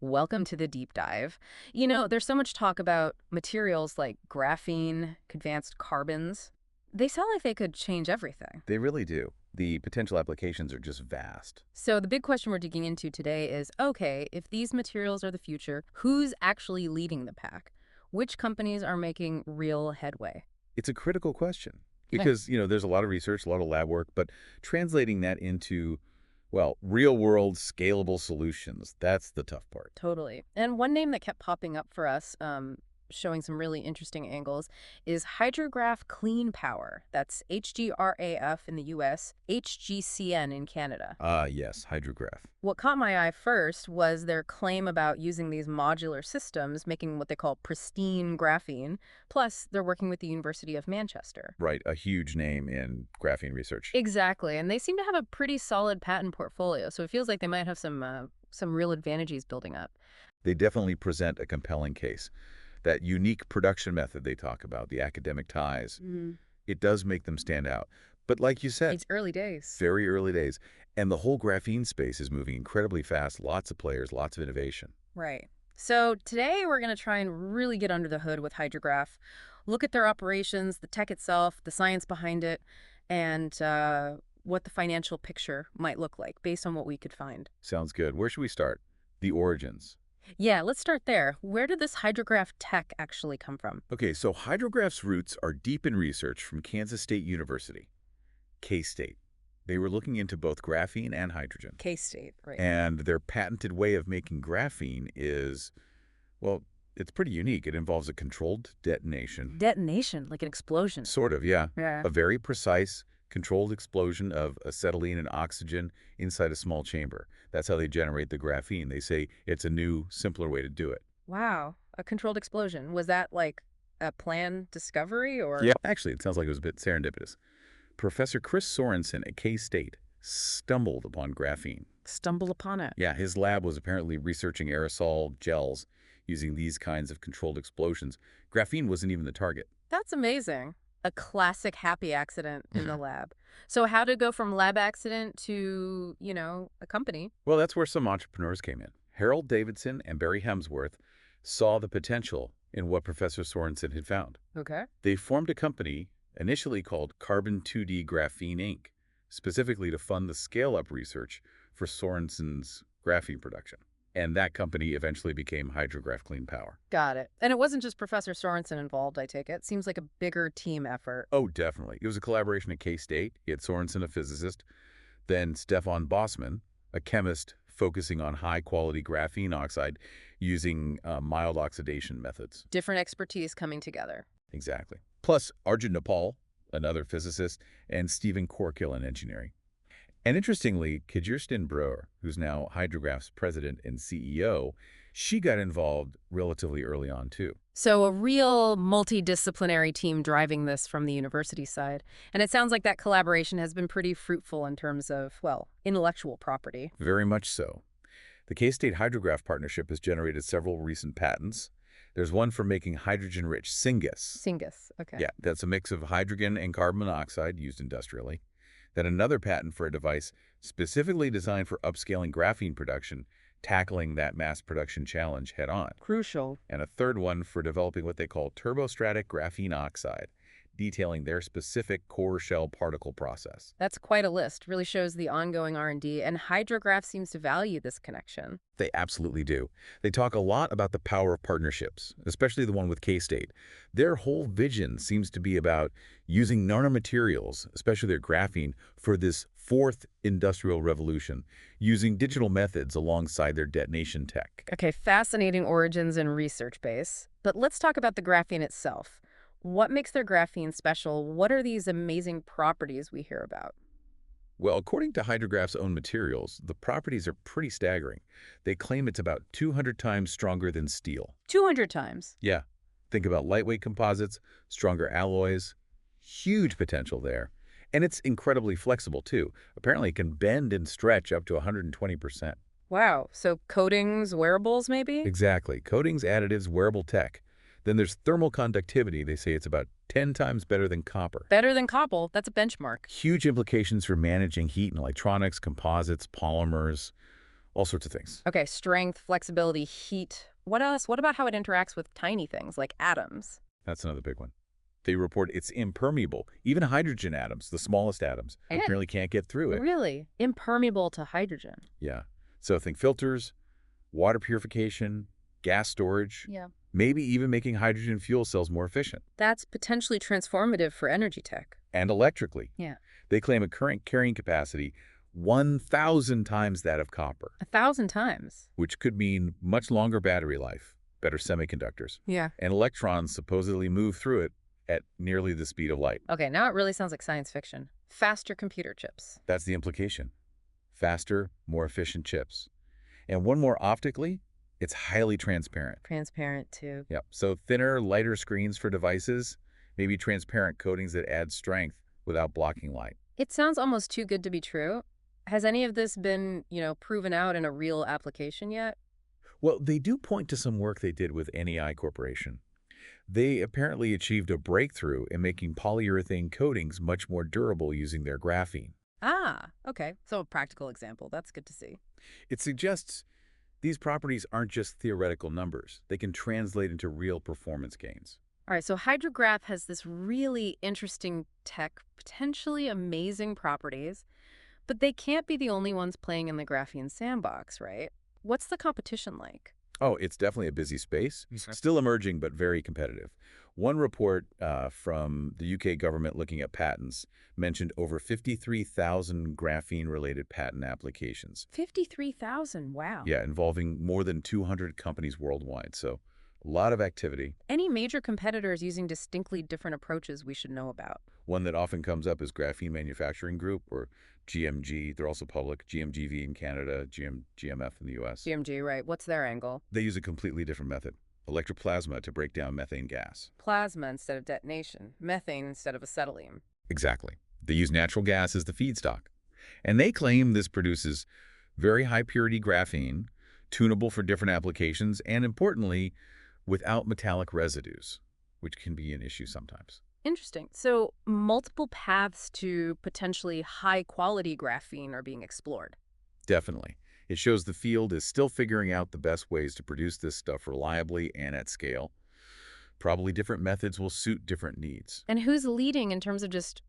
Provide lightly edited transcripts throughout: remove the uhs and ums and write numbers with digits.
Welcome to the deep dive. There's so much talk about materials like graphene, advanced carbons. They sound like they could change everything. They really do. The potential applications are just vast. So the big question we're digging into today is, okay, if these materials are the future, who's actually leading the pack? Which companies are making real headway? It's a critical question Okay. because, there's a lot of research, a lot of lab work, but translating that into, well, real-world scalable solutions, that's the tough part. Totally. And one name that kept popping up for us, showing some really interesting angles, is Hydrograph Clean Power. That's HGRAF in the US, HGCN in Canada. Ah, yes, hydrograph. What caught my eye first was their claim about using these modular systems, making what they call pristine graphene. Plus, they're working with the University of Manchester. Right, a huge name in graphene research. Exactly, and they seem to have a pretty solid patent portfolio, so it feels like they might have some real advantages building up. They definitely present a compelling case. That unique production method they talk about, the academic ties, it does make them stand out. But like you said, It's early days. very early days. And the whole graphene space is moving incredibly fast, lots of players, lots of innovation. Right. So today we're going to try and really get under the hood with Hydrograph, look at their operations, the tech itself, the science behind it, and what the financial picture might look like based on what we could find. Sounds good. Where should we start? The origins. Yeah, let's start there. Where did this Hydrograph tech actually come from? Okay, so Hydrograph's roots are deep in research from Kansas State University, K-State. They were looking into both graphene and hydrogen. K-State, right. And their patented way of making graphene is, well, it's pretty unique. It involves a controlled detonation. Detonation, like an explosion. Sort of, yeah. Yeah. A very precise, controlled explosion of acetylene and oxygen inside a small chamber. That's how they generate the graphene. They say it's a new, simpler way to do it. Wow, a controlled explosion. Was that like a planned discovery or? Yeah. Actually, it sounds like it was a bit serendipitous. Professor Chris Sorensen at K-State stumbled upon graphene. Stumble upon it. Yeah, his lab was apparently researching aerosol gels using these kinds of controlled explosions. Graphene wasn't even the target. That's amazing. A classic happy accident in the lab. So how to go from lab accident to, a company? Well, that's where some entrepreneurs came in. Harold Davidson and Barry Hemsworth saw the potential in what Professor Sorensen had found. Okay. They formed a company initially called Carbon 2D Graphene Inc., specifically to fund the scale-up research for Sorensen's graphene production. And that company eventually became Hydrograph Clean Power. Got it. And it wasn't just Professor Sorensen involved, I take it. Seems like a bigger team effort. Oh, definitely. It was a collaboration at K-State. You had Sorensen, a physicist, then Stefan Bossman, a chemist focusing on high-quality graphene oxide using mild oxidation methods. Different expertise coming together. Exactly. Plus Arjun Nepal, another physicist, and Stephen Corkill in engineering. And interestingly, Kjirstin Breure, who's now Hydrograph's president and CEO, she got involved relatively early on, too. So a real multidisciplinary team driving this from the university side. And it sounds like that collaboration has been pretty fruitful in terms of, well, intellectual property. Very much so. The K-State Hydrograph partnership has generated several recent patents. There's one for making hydrogen-rich syngas. Syngas, okay. Yeah, that's a mix of hydrogen and carbon monoxide used industrially. Then another patent for a device specifically designed for upscaling graphene production, tackling that mass production challenge head-on. Crucial. And a third one for developing what they call turbostratic graphene oxide, detailing their specific core shell particle process. That's quite a list. Really shows the ongoing R&D, and Hydrograph seems to value this connection. They absolutely do. They talk a lot about the power of partnerships, especially the one with K-State. Their whole vision seems to be about using nanomaterials, especially their graphene, for this fourth industrial revolution, using digital methods alongside their detonation tech. Okay, fascinating origins and research base. But let's talk about the graphene itself. What makes their graphene special? What are these amazing properties we hear about? Well, according to Hydrograph's own materials, the properties are pretty staggering. They claim it's about 200 times stronger than steel. 200 times. Yeah, think about lightweight composites, stronger alloys, huge potential there. And it's incredibly flexible, too. Apparently, it can bend and stretch up to 120%. Wow, so coatings, wearables maybe? Exactly. Coatings, additives, wearable tech. Then there's thermal conductivity. They say it's about 10 times better than copper. Better than cobble, that's a benchmark. Huge implications for managing heat in electronics, composites, polymers, all sorts of things. Okay, strength, flexibility, heat. What else? What about how it interacts with tiny things like atoms? That's another big one. They report it's impermeable. Even hydrogen atoms, the smallest atoms, apparently can't get through it. Really? Impermeable to hydrogen. Yeah. So think filters, water purification, gas storage, Yeah. maybe even making hydrogen fuel cells more efficient. That's potentially transformative for energy tech. And electrically. Yeah. They claim a current carrying capacity 1,000 times that of copper, 1,000 times. which could mean much longer battery life, better semiconductors, Yeah. and electrons supposedly move through it at nearly the speed of light. Okay, now it really sounds like science fiction. Faster computer chips. That's the implication. Faster, more efficient chips. And one more optically, it's highly transparent. Transparent too. Yep. So thinner, lighter screens for devices, maybe transparent coatings that add strength without blocking light. It sounds almost too good to be true. Has any of this been, proven out in a real application yet? Well, they do point to some work they did with NEI Corporation. They apparently achieved a breakthrough in making polyurethane coatings much more durable using their graphene. Ah, okay. So a practical example. That's good to see. It suggests these properties aren't just theoretical numbers. They can translate into real performance gains. All right, so Hydrograph has this really interesting tech, potentially amazing properties, but they can't be the only ones playing in the graphene sandbox, right? What's the competition like? Oh, it's definitely a busy space. Still emerging, but very competitive. One report from the UK government looking at patents mentioned over 53,000 graphene-related patent applications. 53,000, wow. Yeah, involving more than 200 companies worldwide. So a lot of activity. Any major competitors using distinctly different approaches we should know about? One that often comes up is Graphene Manufacturing Group, or GMG. They're also public. GMGV in Canada, GMF in the US. GMG, right. What's their angle? They use a completely different method, electroplasma, to break down methane gas. Plasma instead of detonation. Methane instead of acetylene. Exactly. They use natural gas as the feedstock. And they claim this produces very high purity graphene, tunable for different applications, and importantly, without metallic residues, which can be an issue sometimes. Interesting. So multiple paths to potentially high-quality graphene are being explored. Definitely. It shows the field is still figuring out the best ways to produce this stuff reliably and at scale. Probably different methods will suit different needs. And who's leading in terms of just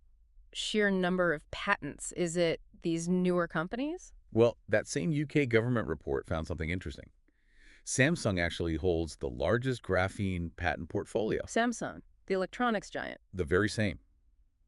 sheer number of patents? Is it these newer companies? Well, that same UK government report found something interesting. Samsung actually holds the largest graphene patent portfolio. Samsung, the electronics giant. The very same.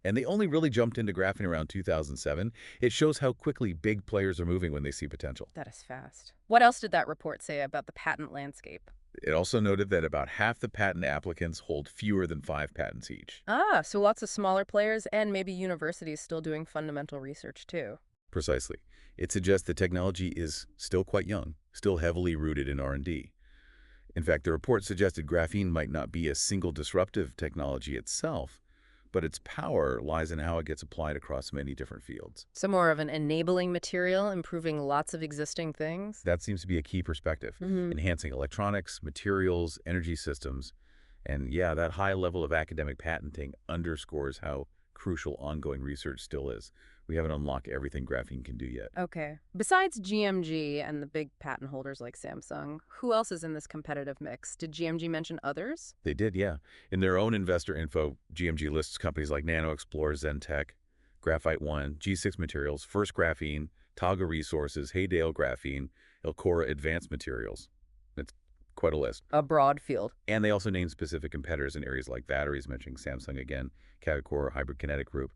And they only really jumped into graphene around 2007. It shows how quickly big players are moving when they see potential. That is fast. What else did that report say about the patent landscape? It also noted that about half the patent applicants hold fewer than 5 patents each. Ah, so lots of smaller players and maybe universities still doing fundamental research too. Precisely. It suggests the technology is still quite young, still heavily rooted in R&D. In fact, the report suggested graphene might not be a single disruptive technology itself, but its power lies in how it gets applied across many different fields. So more of an enabling material, improving lots of existing things? That seems to be a key perspective, enhancing electronics, materials, energy systems. And yeah, that high level of academic patenting underscores how crucial ongoing research still is. We haven't unlocked everything graphene can do yet. Okay. Besides GMG and the big patent holders like Samsung, who else is in this competitive mix? Did GMG mention others? They did, yeah. In their own investor info, GMG lists companies like NanoExplore, Zentech, Graphite One, G6 Materials, First Graphene, Togga Resources, Haydale Graphene, Elcora Advanced Materials. It's quite a list. A broad field. And they also named specific competitors in areas like batteries, mentioning Samsung again, Catacora, Hybrid Kinetic Group.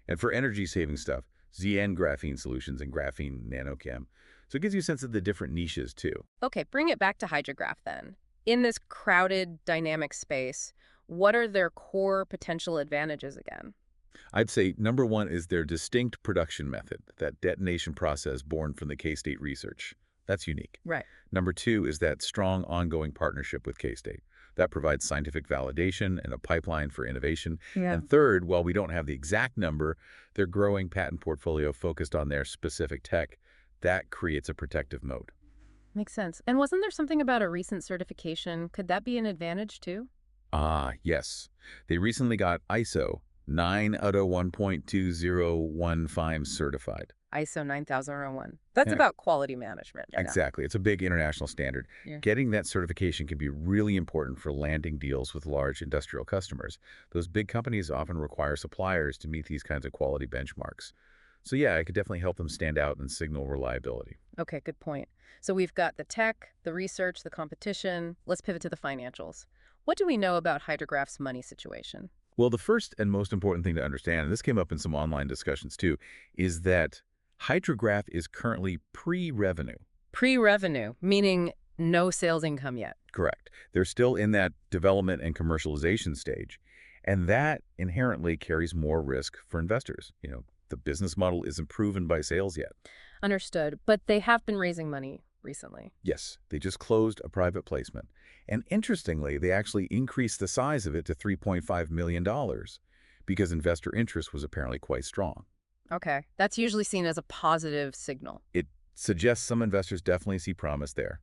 And for energy-saving stuff, ZN Graphene Solutions and Graphene Nanochem. So it gives you a sense of the different niches, too. Okay, bring it back to Hydrograph then. In this crowded, dynamic space, what are their core potential advantages again? I'd say number one is their distinct production method, that detonation process born from the K-State research. That's unique. Right. Number two is that strong ongoing partnership with K-State. That provides scientific validation and a pipeline for innovation. Yeah. And third, while we don't have the exact number, their growing patent portfolio focused on their specific tech, that creates a protective moat. Makes sense. And wasn't there something about a recent certification? Could that be an advantage too? Ah, yes. They recently got ISO 9 out of 1.2015 certified. ISO 9001. That's Yeah, about quality management, I know. exactly. It's a big international standard. Yeah. Getting that certification can be really important for landing deals with large industrial customers. Those big companies often require suppliers to meet these kinds of quality benchmarks. So yeah, it could definitely help them stand out and signal reliability. Okay, good point. So we've got the tech, the research, the competition. Let's pivot to the financials. What do we know about Hydrograph's money situation? Well, the first and most important thing to understand, and this came up in some online discussions too, is that Hydrograph is currently pre-revenue. Pre-revenue, meaning no sales income yet. Correct. They're still in that development and commercialization stage, and that inherently carries more risk for investors. The business model isn't proven by sales yet. Understood. But they have been raising money recently. Yes, they just closed a private placement. And interestingly, they actually increased the size of it to $3.5 million because investor interest was apparently quite strong. Okay. That's usually seen as a positive signal. It suggests some investors definitely see promise there.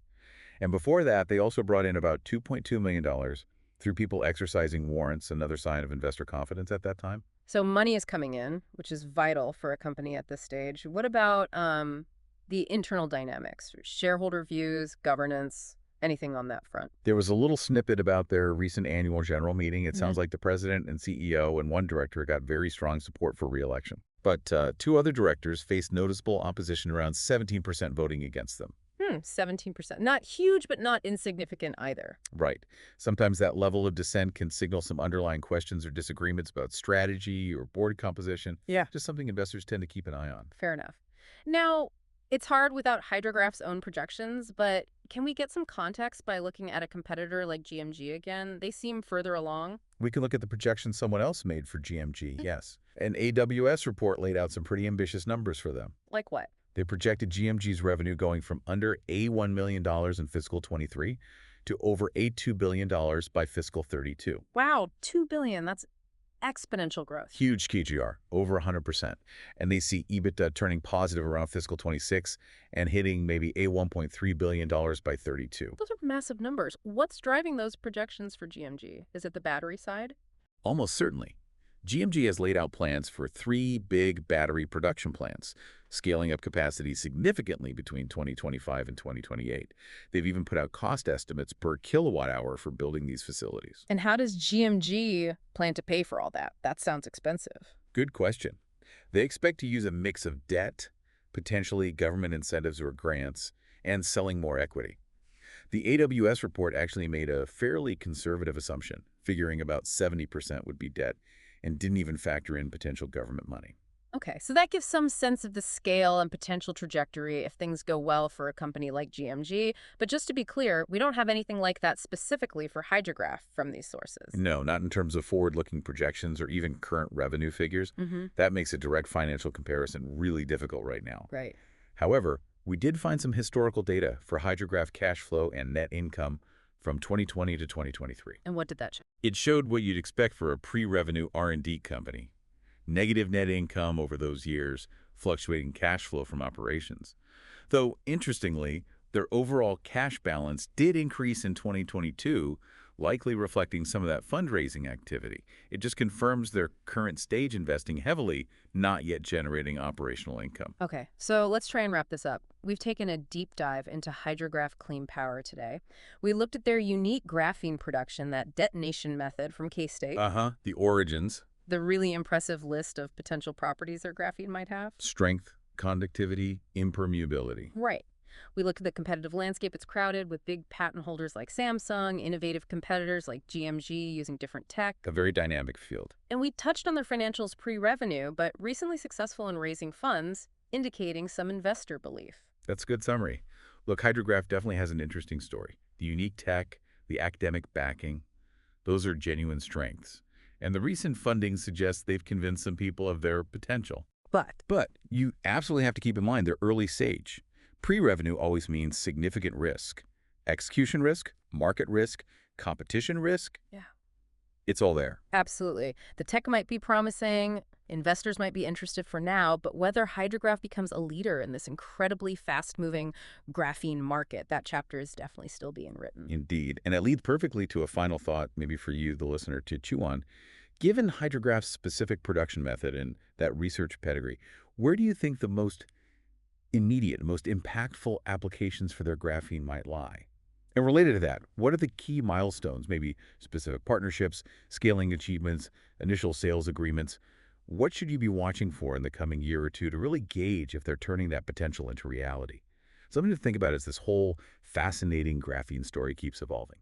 And before that, they also brought in about $2.2 million through people exercising warrants, another sign of investor confidence at that time. So money is coming in, which is vital for a company at this stage. What about the internal dynamics, shareholder views, governance, anything on that front? There was a little snippet about their recent annual general meeting. It Yeah. sounds like the president and CEO and one director got very strong support for re-election. But two other directors faced noticeable opposition, around 17% voting against them. 17%. Not huge, but not insignificant either. Right. Sometimes that level of dissent can signal some underlying questions or disagreements about strategy or board composition. Yeah. Just something investors tend to keep an eye on. Fair enough. Now, it's hard without Hydrograph's own projections, but can we get some context by looking at a competitor like GMG again? They seem further along. We can look at the projections someone else made for GMG, yes. An AWS report laid out some pretty ambitious numbers for them. Like what? They projected GMG's revenue going from under $81 million in fiscal 23 to over $82 billion by fiscal 32. Wow, 2 billion. That's exponential growth. Huge KGR, over 100%. And they see EBITDA turning positive around fiscal 26 and hitting maybe $1.3 billion by 32. Those are massive numbers. What's driving those projections for GMG? Is it the battery side? Almost certainly. GMG has laid out plans for 3 big battery production plants, scaling up capacity significantly between 2025 and 2028. They've even put out cost estimates per kilowatt hour for building these facilities. And how does GMG plan to pay for all that? That sounds expensive. Good question. They expect to use a mix of debt, potentially government incentives or grants, and selling more equity. The AWS report actually made a fairly conservative assumption, figuring about 70% would be debt, and didn't even factor in potential government money. Okay, so that gives some sense of the scale and potential trajectory if things go well for a company like GMG. But just to be clear, we don't have anything like that specifically for Hydrograph from these sources. No, not in terms of forward-looking projections or even current revenue figures. Mm-hmm. That makes a direct financial comparison really difficult right now. Right. However, we did find some historical data for Hydrograph cash flow and net income from 2020 to 2023. And what did that show? It showed what you'd expect for a pre-revenue R&D company. Negative net income over those years, fluctuating cash flow from operations. Though, interestingly, their overall cash balance did increase in 2022, likely reflecting some of that fundraising activity. It just confirms their current stage investing heavily, not yet generating operational income. Okay, so let's try and wrap this up. We've taken a deep dive into Hydrograph Clean Power today. We looked at their unique graphene production, that detonation method from K-State, The origins. the really impressive list of potential properties their graphene might have. Strength, conductivity, impermeability. Right. We look at the competitive landscape. It's crowded with big patent holders like Samsung, innovative competitors like GMG using different tech. A very dynamic field. And we touched on their financials pre-revenue, but recently successful in raising funds, indicating some investor belief. That's a good summary. Look, Hydrograph definitely has an interesting story. The unique tech, the academic backing, those are genuine strengths. And the recent funding suggests they've convinced some people of their potential. But you absolutely have to keep in mind they're early stage. Pre-revenue always means significant risk. Execution risk, market risk, competition risk. Yeah. It's all there. Absolutely. The tech might be promising, investors might be interested for now, but whether Hydrograph becomes a leader in this incredibly fast-moving graphene market, that chapter is definitely still being written. Indeed. And it leads perfectly to a final thought, maybe for you, the listener, to chew on. Given Hydrograph's specific production method and that research pedigree, where do you think the most immediate, most impactful applications for their graphene might lie. And related to that, what are the key milestones, maybe specific partnerships, scaling achievements, initial sales agreements? What should you be watching for in the coming year or two to really gauge if they're turning that potential into reality? Something to think about as this whole fascinating graphene story keeps evolving.